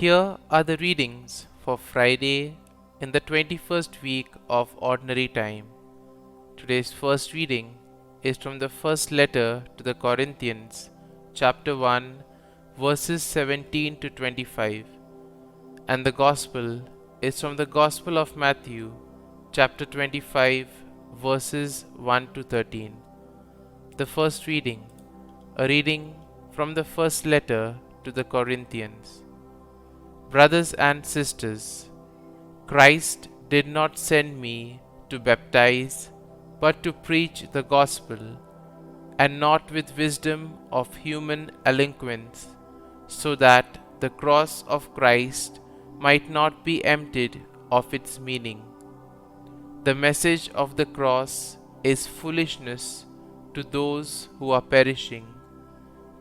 Here are the readings for Friday in the 21st week of Ordinary Time. Today's first reading is from the first letter to the Corinthians, chapter 1, verses 17 to 25, and the Gospel is from the Gospel of Matthew, chapter 25, verses 1 to 13. The first reading, a reading from the first letter to the Corinthians. Brothers and sisters, Christ did not send me to baptize, but to preach the gospel, and not with wisdom of human eloquence, so that the cross of Christ might not be emptied of its meaning. The message of the cross is foolishness to those who are perishing,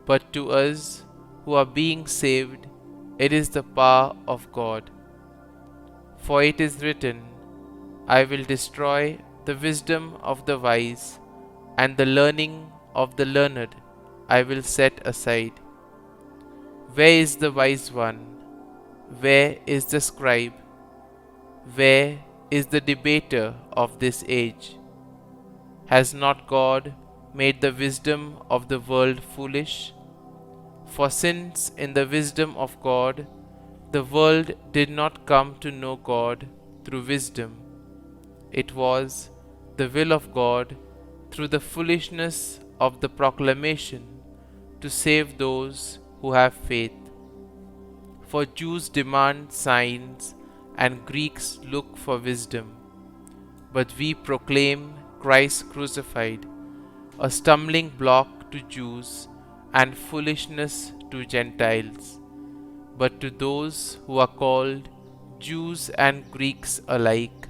but to us who are being saved, it is the power of God. For it is written, I will destroy the wisdom of the wise, and the learning of the learned I will set aside. Where is the wise one? Where is the scribe? Where is the debater of this age? Has not God made the wisdom of the world foolish? For since in the wisdom of God, the world did not come to know God through wisdom, it was the will of God through the foolishness of the proclamation to save those who have faith. For Jews demand signs and Greeks look for wisdom, but we proclaim Christ crucified, a stumbling block to Jews and foolishness to Gentiles. But to those who are called, Jews and Greeks alike,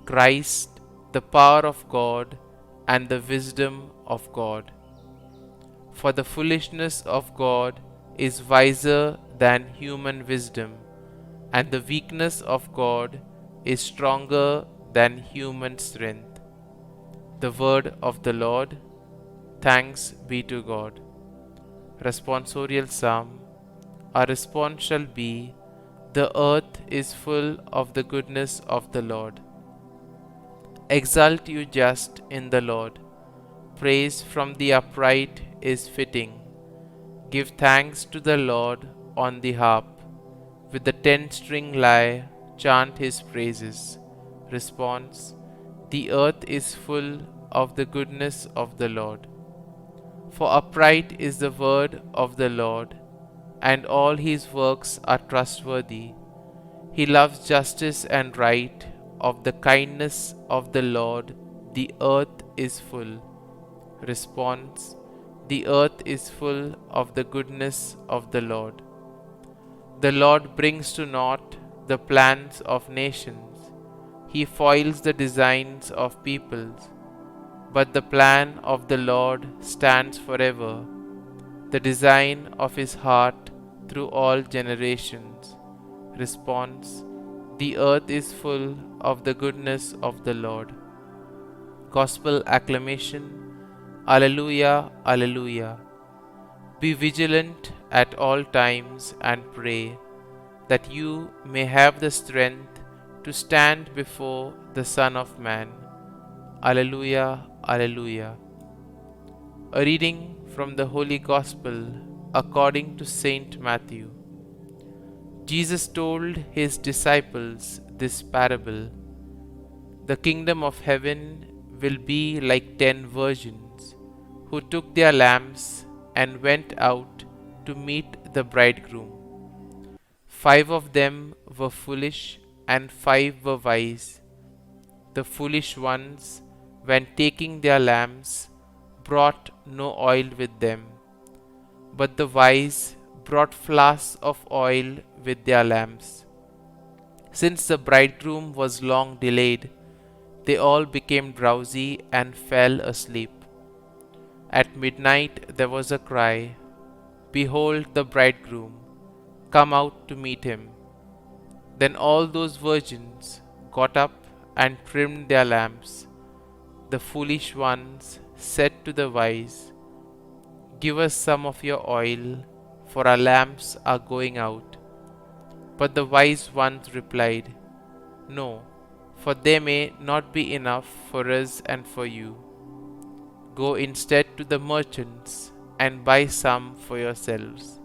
Christ, the power of God and the wisdom of God. For the foolishness of God is wiser than human wisdom, and the weakness of God is stronger than human strength. The word of the Lord. Thanks be to God. Responsorial Psalm. Our response shall be, the earth is full of the goodness of the Lord. Exult you just in the Lord. Praise from the upright is fitting. Give thanks to the Lord on the harp. With the 10-string lyre chant his praises. Response. The earth is full of the goodness of the Lord. For upright is the word of the Lord, and all his works are trustworthy. He loves justice and right. Of the kindness of the Lord, the earth is full. Response. The earth is full of the goodness of the Lord. The Lord brings to naught the plans of nations. He foils the designs of peoples. But the plan of the Lord stands forever, the design of his heart through all generations. Response. The earth is full of the goodness of the Lord. Gospel acclamation. Alleluia, Alleluia. Be vigilant at all times and pray, that you may have the strength to stand before the Son of Man. Alleluia, Alleluia. A reading from the Holy Gospel according to Saint Matthew. Jesus told his disciples this parable. The kingdom of heaven will be like 10 virgins who took their lamps and went out to meet the bridegroom. 5 of them were foolish and 5 were wise. The foolish ones, when taking their lamps, brought no oil with them, but the wise brought flasks of oil with their lamps. Since the bridegroom was long delayed, they all became drowsy and fell asleep. At midnight there was a cry, Behold the bridegroom, come out to meet him. Then all those virgins got up and trimmed their lamps. The foolish ones said to the wise, Give us some of your oil, for our lamps are going out. But the wise ones replied, No, for there may not be enough for us and for you. Go instead to the merchants and buy some for yourselves.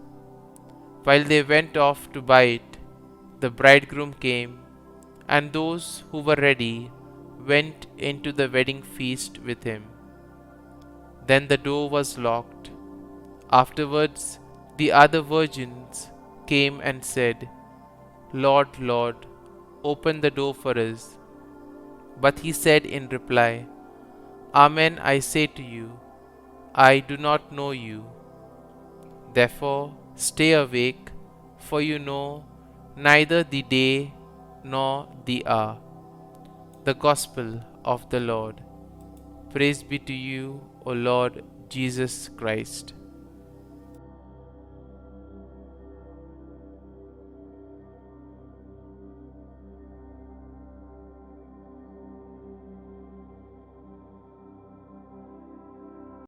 While they went off to buy it, the bridegroom came, and those who were ready went into the wedding feast with him. Then the door was locked. Afterwards, the other virgins came and said, Lord, Lord, open the door for us. But he said in reply, Amen, I say to you, I do not know you. Therefore, stay awake, for you know neither the day nor the hour. The Gospel of the Lord. Praise be to you, O Lord Jesus Christ.